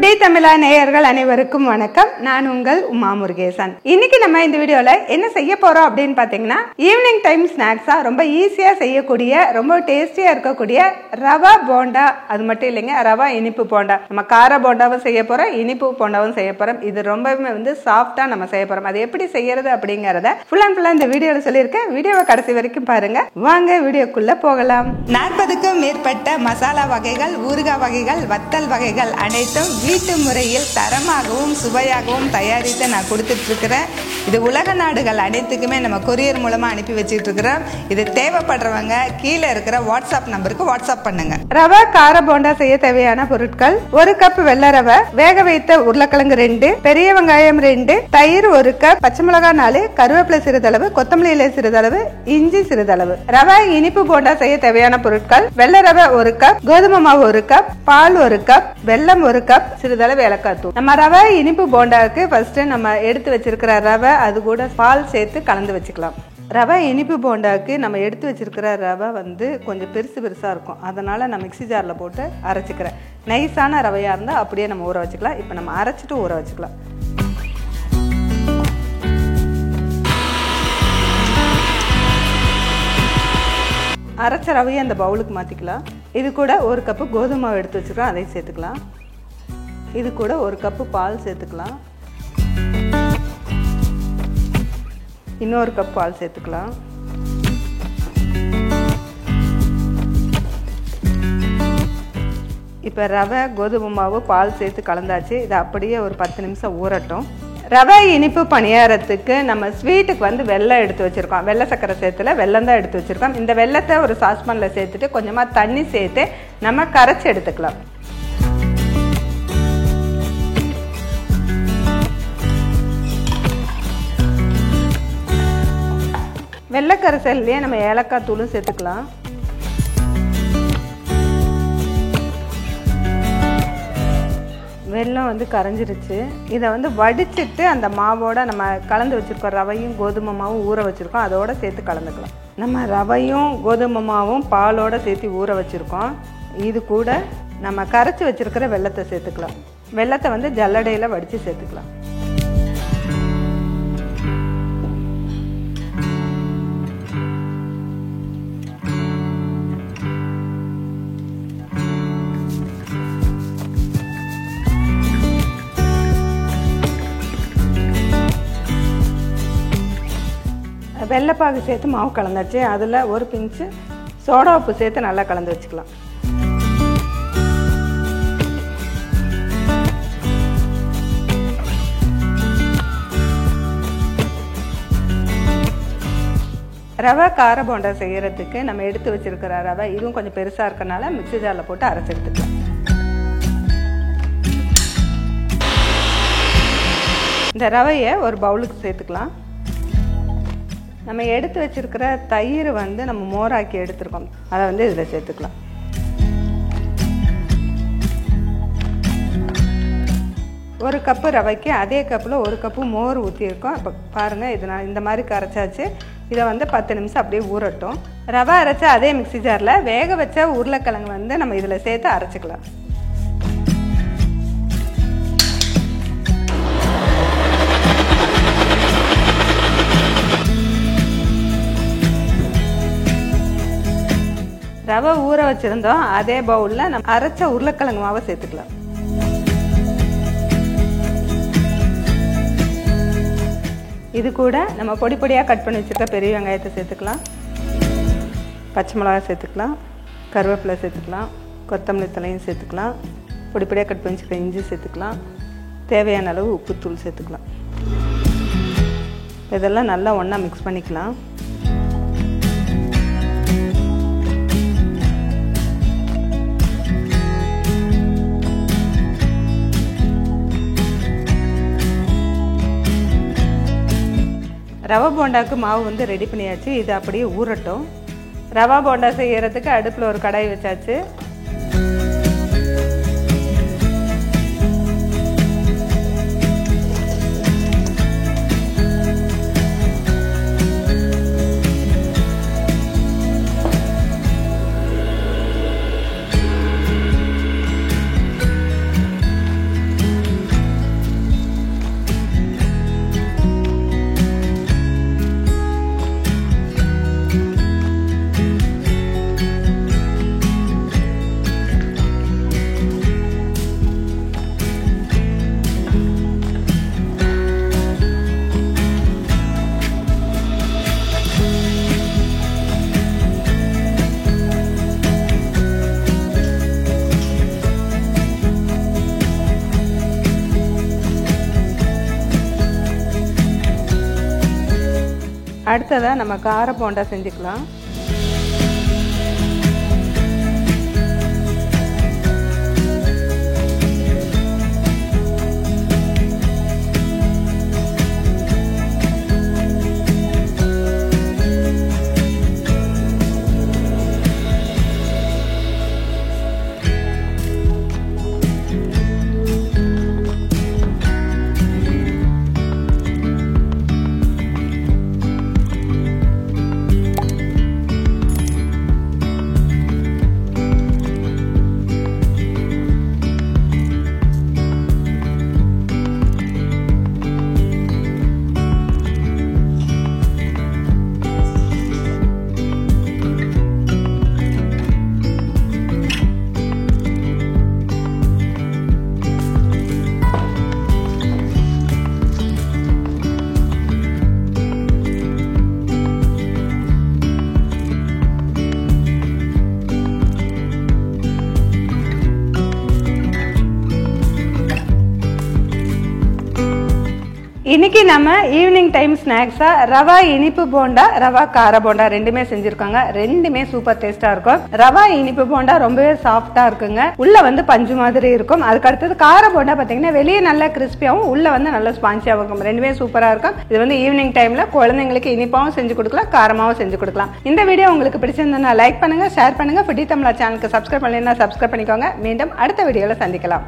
குட்டி தமிழா நேயர்கள் அனைவருக்கும் வணக்கம். நான் உங்கள் உமா முருகேசன். இன்னைக்கு நம்ம இந்த வீடியோல என்ன செய்ய போறோம் அப்படின்னு பாத்தீங்கன்னா, ஈவினிங் டைம் ஸ்நாக்ஸா ரொம்ப ஈஸியா செய்யக்கூடிய ரொம்ப டேஸ்டியா இருக்கக்கூடிய ரவா போண்டா. அது மட்டும் இல்லைங்க, ரவா இனிப்பு போண்டா. நம்ம கார போண்டாவும் செய்ய போறோம், இனிப்பு போண்டாவும் செய்ய போறோம். இது ரொம்பவே சாஃப்டா நம்ம செய்ய போறோம். அது எப்படி செய்யறது அப்படிங்கறத ஃபுல் அண்ட் ஃபுல்லா இந்த வீடியோல சொல்லியிருக்கேன். வீடியோவை கடைசி வரைக்கும் பாருங்க. வாங்க வீடியோக்குள்ள போகலாம். 40க்கும் மேற்பட்ட மசாலா வகைகள், ஊறுகாய் வகைகள், வத்தல் வகைகள் அனைத்தும் வீட்டு முறையில் தரமாகவும் சுவையாகவும் தயாரித்து நான் கொடுத்துட்டு இருக்கிறேன். இது உலக நாடுகள் அனைத்துக்குமே நம்ம கொரியர் மூலமா அனுப்பி வச்சுட்டு இருக்கிறோம். இது தேவைப்படுறவங்க கீழே இருக்கிற வாட்ஸ்அப் நம்பருக்கு வாட்ஸ்அப் பண்ணுங்க. ரவா கார போண்டா செய்ய தேவையான பொருட்கள்: 1 கப் வெள்ளை ரவை, வேக வைத்த உருளைக்கிழங்கு 2, பெரிய வெங்காயம் 2, தயிர் 1 கப், பச்சை மிளகாய் 4, கருவேப்பிலை சிறிதளவு, கொத்தமல்லி இலை சிறிதளவு, இஞ்சி சிறிதளவு. ரவா இனிப்பு போண்டா செய்ய தேவையான பொருட்கள்: வெள்ளை ரவை 1 கப், கோதுமை மாவு 1 கப், பால் 1 கப், வெல்லம் 1 கப், சிறிதளவு ஏலக்காய் தூள். நம்ம ரவை இனிப்பு போண்டாவுக்கு ஃபர்ஸ்ட் நம்ம எடுத்து வச்சிருக்கிற ரவை அது கூட பால் சேர்த்து கலந்து வச்சுக்கலாம். ரவை இனிப்பு போண்டாவுக்கு நம்ம எடுத்து வச்சிருக்கிற ரவை கொஞ்சம் பெருசா இருக்கும். அதனால நான் மிக்ஸி ஜாரில் போட்டு அரைச்சிக்கிறேன். நைஸான ரவையாக இருந்தால் அப்படியே நம்ம ஊற வச்சுக்கலாம். இப்போ நம்ம அரைச்சிட்டு ஊற வச்சுக்கலாம். அரைச்ச ரவையை அந்த பவுலுக்கு மாற்றிக்கலாம். இது கூட 1 கப்பு கோதுமை மாவு எடுத்து வச்சுக்கலாம், அதையும் சேர்த்துக்கலாம். இது கூட 1 கப்பு பால் சேர்த்துக்கலாம். இன்னொரு கப் பால் சேர்த்துக்கலாம். இப்போ ரவை, கோதுமை மாவு, பால் சேர்த்து கலந்தாச்சு. இது அப்படியே ஒரு 10 நிமிஷம் ஊறட்டும். ரவை இனிப்பு பணியாரத்துக்கு நம்ம ஸ்வீட்டுக்கு வெல்லம் எடுத்து வச்சுருக்கோம். வெள்ளை சக்கரை சேர்த்துல வெல்லம் தான் எடுத்து வச்சுருக்கோம். இந்த வெல்லத்தை ஒரு சாஸ்பானில் சேர்த்துட்டு கொஞ்சமாக தண்ணி சேர்த்து நம்ம கரைச்சி எடுத்துக்கலாம். வெள்ளை கரைசல்லையே நம்ம ஏலக்காய் தூளும் சேர்த்துக்கலாம். வெல்லம் கரைஞ்சிருச்சு. இதை வடிச்சிட்டு அந்த மாவோட நம்ம கலந்து வச்சுருக்கோம். ரவையும் கோதுமை மாவும் ஊற வச்சுருக்கோம், அதோடு சேர்த்து கலந்துக்கலாம். நம்ம ரவையும் கோதுமை மாவும் பாலோடு சேர்த்து ஊற வச்சுருக்கோம். இது கூட நம்ம கரைச்சி வச்சுருக்கிற வெல்லத்தை சேர்த்துக்கலாம். வெல்லத்தை ஜல்லடையில் வடித்து சேர்த்துக்கலாம். வெள்ளைப்பாகு சேர்த்து மாவு கலந்தாச்சு. அதில் ஒரு பிஞ்சு சோடா உப்பு சேர்த்து நல்லா கலந்து வச்சுக்கலாம். ரவை கார போண்டா செய்யறதுக்கு நம்ம எடுத்து வச்சிருக்கிற ரவை இதுவும் கொஞ்சம் பெருசாக இருக்கனால மிக்ஸி ஜாரில் போட்டு அரைச்சி எடுத்துக்கலாம். இந்த ரவையை ஒரு பவுலுக்கு சேர்த்துக்கலாம். நம்ம எடுத்து வச்சிருக்கிற தயிர் நம்ம மோராக்கி எடுத்துருக்கோம், அதை இதில் சேர்த்துக்கலாம். ஒரு கப்பு ரவைக்கு அதே கப்பில் 1 கப்பு மோர் ஊற்றிருக்கோம். இப்போ பாருங்கள், இது நான் இந்த மாதிரி கரைச்சாச்சு. இதை 10 நிமிஷம் அப்படியே ஊறட்டும். ரவை அரைச்சா அதே மிக்ஸி ஜாரில் வேக வச்ச உருளைக்கிழங்கு நம்ம இதில் சேர்த்து அரைச்சிக்கலாம். ரவை ஊற வச்சுருந்தோம், அதே பவுலில் நம்ம அரைச்ச உருளைக்கிழங்கு மாவை சேர்த்துக்கலாம். இது கூட நம்ம பொடி பொடியாக கட் பண்ணி வச்சுருக்க பெரிய வெங்காயத்தை சேர்த்துக்கலாம். பச்சை மிளகாய் சேர்த்துக்கலாம். கருவேப்பிலை சேர்த்துக்கலாம். கொத்தமல்லி தலையும் சேர்த்துக்கலாம். பொடி பொடியாக கட் பண்ணி வச்சுருக்க இஞ்சி சேர்த்துக்கலாம். தேவையான அளவு உப்புத்தூள் சேர்த்துக்கலாம். இதெல்லாம் நல்லா ஒன்றா மிக்ஸ் பண்ணிக்கலாம். ரவா போண்டாவுக்கு மாவு ரெடி பண்ணியாச்சு. இது அப்படியே ஊறட்டும். ரவா போண்டா செய்யறதுக்கு அடுப்பில் ஒரு கடாய் வச்சாச்சு. அடுத்ததாக நம்ம கார போண்டா செஞ்சுக்கலாம். இன்னைக்கு நம்ம ஈவினிங் டைம் ஸ்நாக்ஸா ரவா இனிப்பு போண்டா, ரவா கார போண்டா ரெண்டுமே செஞ்சிருக்காங்க. ரெண்டுமே சூப்பர் டேஸ்டா இருக்கும். ரவா இனிப்பு போண்டா ரொம்பவே சாஃப்டா இருக்குங்க. உள்ள வந்து பஞ்சு மாதிரி இருக்கும். அதுக்கு அடுத்தது கார போண்டா பாத்தீங்கன்னா வெளியே நல்லா கிறிஸ்பியாவும் உள்ள வந்து நல்லா ஸ்பான்சியாவும் இருக்கும். ரெண்டுமே சூப்பரா இருக்கும். இது வந்து ஈவினிங் டைம்ல குழந்தைங்களுக்கு இனிப்பாவும் செஞ்சு கொடுக்கலாம், காரமாவும் செஞ்சு கொடுக்கலாம். இந்த வீடியோ உங்களுக்கு பிடிச்சிருந்தா லைக் பண்ணுங்க, ஷேர் பண்ணுங்க. ஃபுட்டி தமிழா சேனலுக்கு சப்ஸ்கிரைப் பண்ணலைன்னா சப்ஸ்கிரைப் பண்ணிக்கோங்க. மீண்டும் அடுத்த வீடியோல சந்திக்கலாம்.